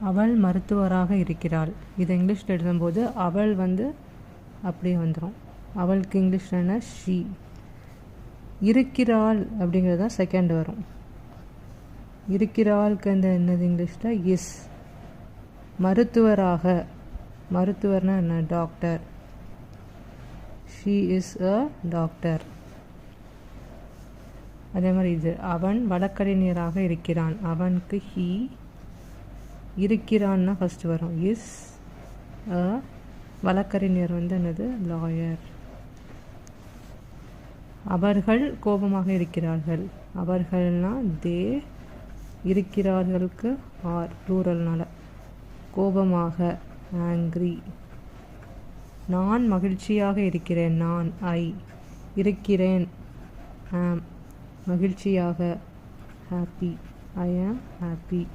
அவள் மருத்துவராக இருக்கிறாள். இது இங்கிலீஷில் எழுதும்போது அவள் வந்து அப்படியே வந்துடும். அவளுக்கு இங்கிலீஷில் என்ன? ஷீ. இருக்கிறாள் அப்படிங்கிறது தான் செகண்ட் வரும். இருக்கிறாளுக்கு அந்த என்னது இங்கிலீஷில்? இஸ். மருத்துவராக, மருத்துவர்னா என்ன? Doctor. She is a doctor. அதே மாதிரி இது அவன் வழக்கறிஞராக இருக்கிறான். அவனுக்கு ஹீ. இருக்கிறான்னா ஃபஸ்ட்டு வரும். Is a. வழக்கறிஞர் வந்து என்னது? லாயர். அவர்கள் கோபமாக இருக்கிறார்கள். அவர்கள்னா தே. இருக்கிறார்களுக்கு ஆர் ப்ளூரல்னால. கோபமாக ஆங்க்ரி. நான் மகிழ்ச்சியாக இருக்கிறேன். நான் ஐ. இருக்கிறேன் ஆம். மகிழ்ச்சியாக ஹாப்பி. I am happy.